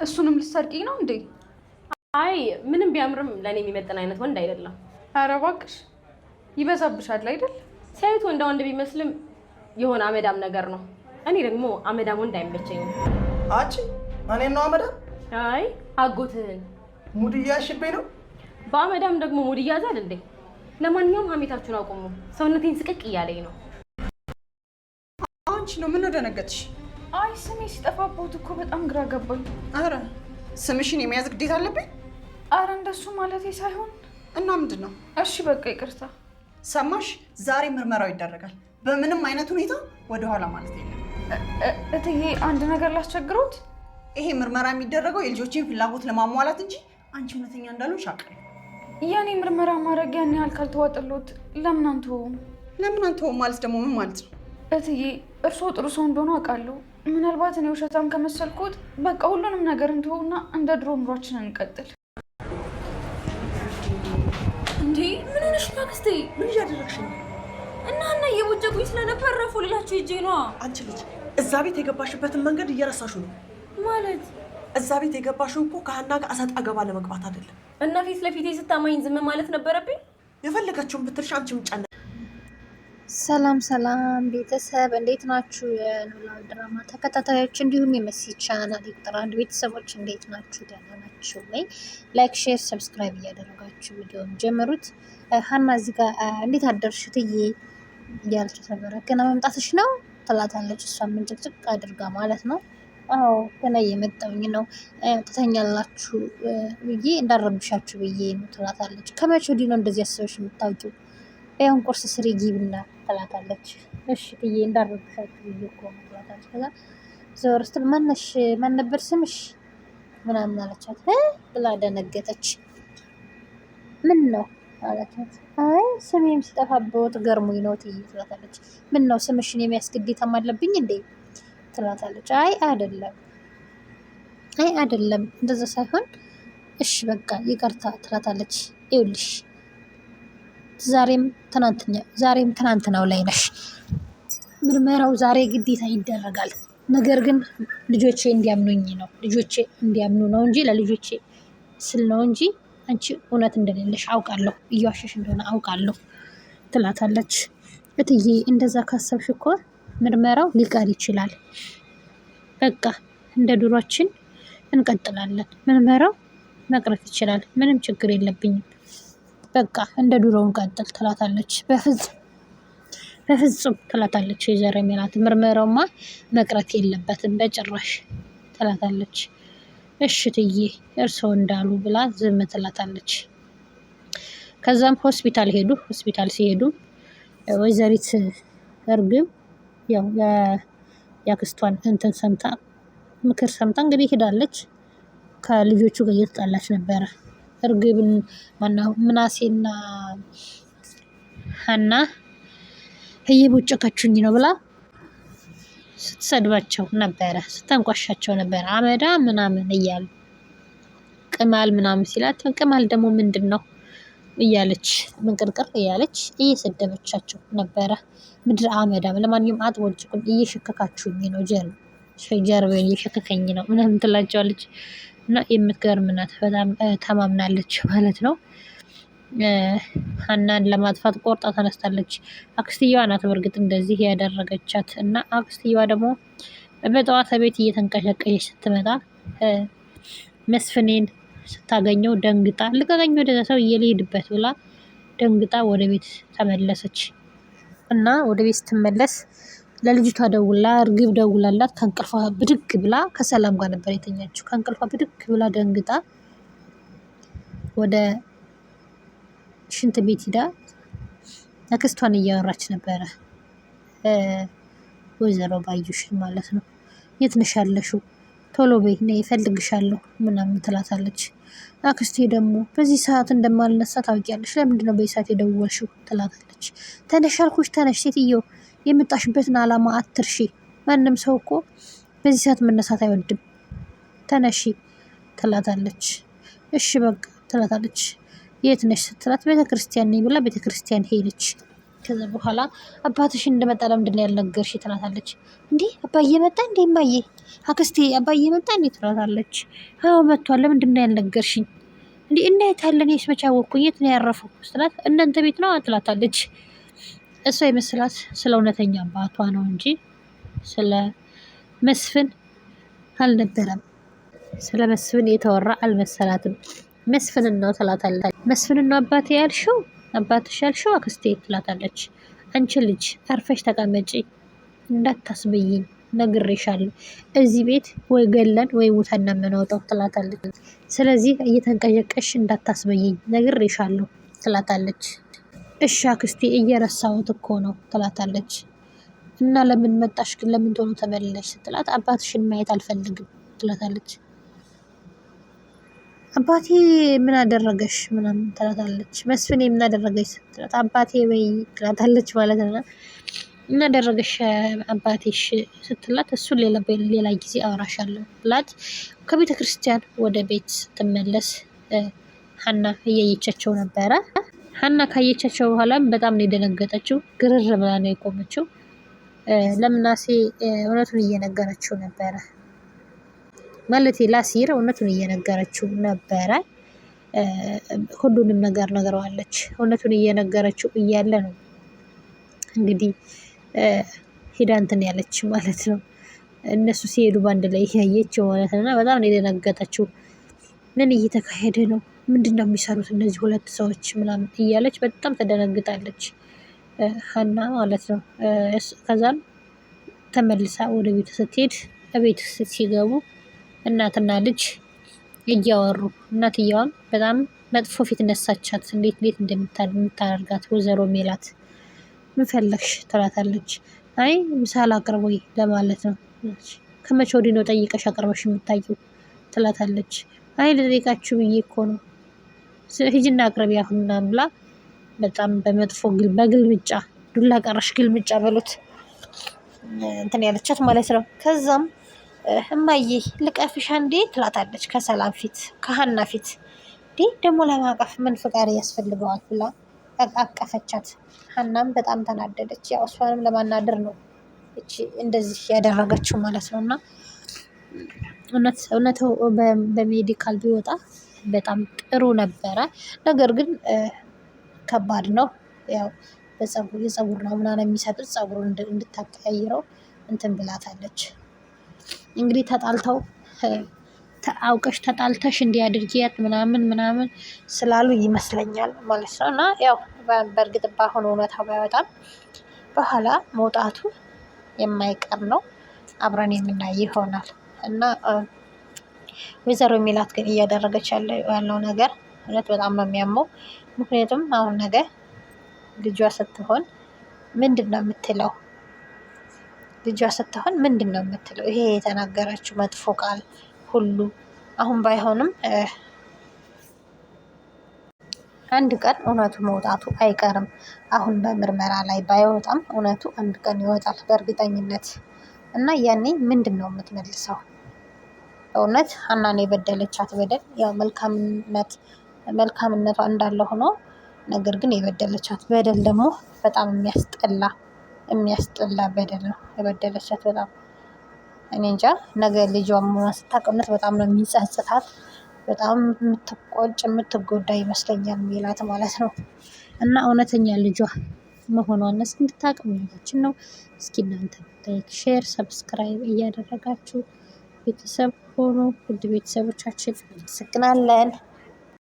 እሱንም ልትሰርቂኝ ነው እንዴ? አይ ምንም ቢያምርም ለኔ የሚመጥን አይነት ወንድ አይደለም። ኧረ እባክሽ ይበዛብሻል አይደል? ሲያዩት ወንድ ቢመስልም የሆነ አመዳም ነገር ነው። እኔ ደግሞ አመዳም ወንድ አይመቸኝም። አንቺ እኔን ነው አመዳም? አይ አጎትህን ሙድ እያዝሽብኝ ነው። በአመዳም ደግሞ ሙድ እያዛል እንዴ? ለማንኛውም ሀሜታችሁን አቁሙ። ሰውነቴን ስቅቅ እያለኝ ነው። አንቺ ነው ምን ደነገጥሽ? አይ ስሜ ሲጠፋብዎት እኮ በጣም ግራ ገባኝ። አረ ስምሽን የመያዝ ግዴታ አለብኝ? አረ እንደሱ ማለቴ ሳይሆን እና ምንድን ነው? እሺ በቃ ይቅርታ። ሰማሽ? ዛሬ ምርመራው ይደረጋል። በምንም አይነት ሁኔታ ወደኋላ ማለት የለም። እትዬ አንድ ነገር ላስቸግሮት። ይሄ ምርመራ የሚደረገው የልጆችን ፍላጎት ለማሟላት እንጂ አንቺ እውነተኛ እንዳልሆንሽ አውቃለሁ። ያኔ ምርመራ ማድረግ ያን ያህል ካልተዋጠሎት ለምን አንተውም? ለምን አንተውም ማለት ደግሞ ምን ማለት ነው? እትዬ እርስዎ ጥሩ ሰው እንደሆኑ አውቃለሁ። ምናልባት እኔ ውሸታም ከመሰልኩት በቃ ሁሉንም ነገር እንተውና እንደ ድሮ ኑሯችንን እንቀጥል። እንዴ ምን ሆነሽ ነው አክስቴ? ምን እያደረግሽ ነው? እና እየቦጨቁኝ ስለነበር ረፉ ልላችሁ ሂጄ ነዋ። አንቺ ልጅ እዛ ቤት የገባሽበትን መንገድ እየረሳሹ ነው ማለት። እዛ ቤት የገባሽው እኮ ከሀና ጋር እሰጥ አገባ ለመግባት አይደለም። እና ፊት ለፊቴ ስታማኝ ዝም ማለት ነበረብኝ? የፈለገችውን ብትልሽ አንቺ ምጫነ። ሰላም ሰላም ቤተሰብ እንዴት ናችሁ? የኖላዊ ድራማ ተከታታዮች እንዲሁም የመሲ ቻናል ቁጥር 1 ቤተሰቦች እንዴት ናችሁ? ደህና ናችሁ ወይ? ላይክ፣ ሼር፣ ሰብስክራይብ እያደረጋችሁ ቪዲዮውን ጀምሩት። ሀና እዚህ ጋር እንዴት አደርሽ ትዬ እያለች ነበረ። ገና መምጣትሽ ነው ትላታለች። እሷ ምንጭቅጭቅ አድርጋ ማለት ነው። አዎ ገና እየመጣሁኝ ነው ትተኛላችሁ ብዬ እንዳረብሻችሁ ብዬ ነው ትላታለች። ከመቼ ወዲህ ነው እንደዚህ አስበሽ የምታውቂው? ያውን ቁርስ ስሪ ግቢና ትላታለች። እሺ ብዬ እንዳረብሻችሁ ብዬ እኮ ነው ትላታለች። ከዛ ዘወር ስትል ማነሽ ማን ነበር ስምሽ ምናምን አለቻት ብላ ደነገጠች። ምን ነው አለቻት። አይ ስሜም ሲጠፋብዎት ገርሞኝ ነው ትላታለች። ምን ነው ስምሽን የሚያስገድታም አለብኝ እንዴ ትላታለች። አይ አይደለም እንደዛ ሳይሆን እሺ በቃ ይቅርታ ትላታለች። ይኸውልሽ ዛሬም ትናንትናው ላይ ነሽ። ምርመራው ዛሬ ግዴታ ይደረጋል። ነገር ግን ልጆቼ እንዲያምኑ ነው እንጂ ለልጆቼ ስል ነው እንጂ አንቺ እውነት እንደሌለሽ አውቃለሁ፣ እየዋሸሽ እንደሆነ አውቃለሁ ትላታለች። እትዬ እንደዛ ካሰብሽ እኮ ምርመራው ሊቀር ይችላል። በቃ እንደ ድሯችን እንቀጥላለን። ምርመራው መቅረት ይችላል። ምንም ችግር የለብኝም። በቃ እንደ ድሮው እንቀጥል ትላታለች። በፍጹም ትላታለች። የዘረ ሜላት ምርመራውማ መቅረት የለበትም በጭራሽ ትላታለች። እሺ ትዬ እርስዎ እንዳሉ ብላ ዝም ትላታለች። ከዛም ሆስፒታል ሄዱ። ሆስፒታል ሲሄዱ ወይዘሪት እርግብ ያው ያክስቷን እንትን ሰምታ ምክር ሰምታ እንግዲህ ሄዳለች። ከልጆቹ ጋር እየተጣላች ነበረ። እርግብን ምናሴና ሀና እየቦጨቀችኝ ነው ብላ ስትሰድባቸው ነበረ፣ ስተንቋሻቸው ነበረ። አመዳ ምናምን እያሉ ቅማል ምናምን ሲላት ቅማል ደግሞ ምንድን ነው እያለች ምንቅርቅር እያለች እየሰደበቻቸው ነበረ። ምድር አመዳም ለማንኛውም አትቦጭቁኝ፣ እየሸከካችሁኝ ነው፣ ጀርቤን እየሸከከኝ ነው ምናምን ትላቸዋለች። እና የምትገርም ናት፣ በጣም ተማምናለች ማለት ነው። ሀናን ለማጥፋት ቆርጣ ተነስታለች። አክስትየዋ ናት በእርግጥ እንደዚህ ያደረገቻት። እና አክስትየዋ ደግሞ በጠዋት ቤት እየተንቀሸቀሸች ስትመጣ መስፍኔን ስታገኘው ደንግጣ ልቀቀኝ ወደዛ ሰው እየሄድበት ብላ ደንግጣ ወደ ቤት ተመለሰች። እና ወደ ቤት ስትመለስ ለልጅቷ ደውላ እርግብ ደውላላት ከእንቅልፏ ብድግ ብላ ከሰላም ጋር ነበር የተኛችው። ከእንቅልፏ ብድግ ብላ ደንግጣ ወደ ሽንት ቤት ሂዳ አክስቷን እያወራች ነበረ። ወይዘሮ ባዩሽን ማለት ነው። የት ነሽ ያለሽው? ቶሎ በይ ነይ እፈልግሻለሁ ምናምን ትላታለች። አክስቴ ደግሞ በዚህ ሰዓት እንደማልነሳ ታውቂያለሽ፣ ለምንድን ነው በዚህ ሰዓት የደወልሽው ትላታለች። ተነሽ አልኩሽ ተነሽ፣ ሴትዮ የመጣሽበትን ዓላማ አትርሺ። ማንም ሰው እኮ በዚህ ሰዓት መነሳት አይወድም፣ ተነሺ ትላታለች። እሺ በቃ ትላታለች። የት ነሽ ስትላት ቤተክርስቲያን ነኝ ብላ ቤተክርስቲያን ሄደች። ከዛ በኋላ አባትሽ እንደመጣ ለምንድን ነው ያልነገርሽ ትላታለች። እንዴ አባዬ መጣ እንዴ እማዬ አክስቴ አባዬ መጣ እንዴ ትላታለች። አዎ መጥቷል፣ ለምንድን ነው ያልነገርሽኝ? እንዴ እንዴት አለ እኔስ መቼ አወቅኩኝ? የት ነው ያረፈው ስትላት እናንተ ቤት ነው ትላታለች። እሷ የመሰላት ስለ እውነተኛ አባቷ ነው እንጂ ስለ መስፍን አልነበረም። ስለ መስፍን የተወራ አልመሰላትም። መስፍንን ነው ትላታለች። መስፍንን ነው አባቴ ያልሽው አባትሽ ያልሽው አክስቴ ትላታለች። አንቺ ልጅ አርፈሽ ተቀመጪ እንዳታስበይኝ ነግሬሻለሁ። እዚህ ቤት ወይ ገለን ወይ ሙተን ነው የምንወጣው ትላታለች። ስለዚህ እየተንቀዠቀሽ እንዳታስበይኝ ነግሬሻለሁ ትላታለች። እሺ አክስቴ እየረሳሁት እኮ ነው ትላታለች። እና ለምን መጣሽ ግን ለምን ቶሎ ተመለሽ ስትላት አባትሽን ማየት አልፈልግም ትላታለች። አባቴ ምን አደረገሽ ምናምን ትላታለች። መስፍኔ ምን አደረገሽ ስትላት አባቴ ወይ ትላታለች ማለት ነው። ምን አደረገሽ አባቴሽ ስትላት እሱን ሌላ ጊዜ አወራሻለሁ ብላት ከቤተ ክርስቲያን ወደ ቤት ስትመለስ ሀና እያየቻቸው ነበረ። ሀና ካየቻቸው በኋላ በጣም ነው የደነገጠችው። ግርር ብላ ነው የቆመችው። ለምናሴ እውነቱን እየነገረችው ነበረ ማለት ላሲር እውነቱን እየነገረችው ነበረ። ሁሉንም ነገር ነግረዋለች። እውነቱን እየነገረችው እያለ ነው እንግዲህ ሄዳ እንትን ያለች ማለት ነው። እነሱ ሲሄዱ በአንድ ላይ ያየችው ማለት ነው። እና በጣም ነው የደነገጠችው። ምን እየተካሄደ ነው? ምንድን ነው የሚሰሩት እነዚህ ሁለት ሰዎች ምናምን እያለች በጣም ተደነግጣለች ሀና ማለት ነው። ከዛም ተመልሳ ወደ ቤት ስትሄድ ቤት ሲገቡ እናትና ልጅ እያወሩ እናትየዋም በጣም መጥፎ ፊት ነሳቻት። እንዴት እንደምታደርጋት ወይዘሮ ሜላት ምን ፈለግሽ ትላታለች። አይ ምሳል አቅርቦኝ ለማለት ነው። ከመቼ ወዲህ ነው ጠይቀሽ አቅርበሽ የምታየው ትላታለች። አይ ልጠይቃችሁ ብዬ እኮ ነው ሂጂና አቅርቢ አሁን ምናምን ብላ በጣም በመጥፎ በግልምጫ ዱላ ቀረሽ ግልምጫ በሉት እንትን ያለቻት ማለት ነው። ከዛም እማዬ ልቀፍሻ እንዴ ትላታለች። ከሰላም ፊት ከሀና ፊት እንዴ ደግሞ ለማቀፍ ምን ፍቃድ ያስፈልገዋል ብላ አቀፈቻት። ሀናም በጣም ተናደደች። ያው እሷንም ለማናደር ነው እቺ እንደዚህ ያደረገችው ማለት ነው። እና እውነቱ በሜዲካል ቢወጣ በጣም ጥሩ ነበረ። ነገር ግን ከባድ ነው። ያው የጸጉር ነው ምናምን የሚሰጡት ጸጉሩን እንድታቀያይረው እንትን ብላታለች። እንግዲህ ተጣልተው አውቀሽ ተጣልተሽ እንዲያድርጊያት ምናምን ስላሉ ይመስለኛል ማለት ነው። እና ያው በእርግጥ በአሁኑ እውነታው ባይወጣም በኋላ መውጣቱ የማይቀር ነው። አብረን የምናይ ይሆናል። እና ወይዘሮ ሜላት ግን እያደረገች ያለው ነገር እውነት በጣም ነው የሚያመው። ምክንያቱም አሁን ነገ ልጇ ስትሆን ምንድን ነው የምትለው? ይሄ የተናገረችው መጥፎ ቃል ሁሉ አሁን ባይሆንም አንድ ቀን እውነቱ መውጣቱ አይቀርም። አሁን በምርመራ ላይ ባይወጣም እውነቱ አንድ ቀን ይወጣል በእርግጠኝነት። እና ያኔ ምንድን ነው የምትመልሰው? እውነት ሀናን የበደለቻት በደል ያው መልካምነቷ እንዳለ ሆኖ ነገር ግን የበደለቻት በደል ደግሞ በጣም የሚያስጠላ በደል ነው የበደለቻት። በጣም እኔ እንጃ ነገ ልጇን መሆኗን ስታውቅ እውነት በጣም ነው የሚጸጽታት። በጣም የምትጎዳ ይመስለኛል ሜላት ማለት ነው። እና እውነተኛ ልጇ መሆኗን እንድታውቅ ምኞታችን ነው። እስኪ እናንተ ላይክ፣ ሼር፣ ሰብስክራይብ እያደረጋችሁ ቤተሰብ ሆኖ ውድ ቤተሰቦቻችን እናመሰግናለን።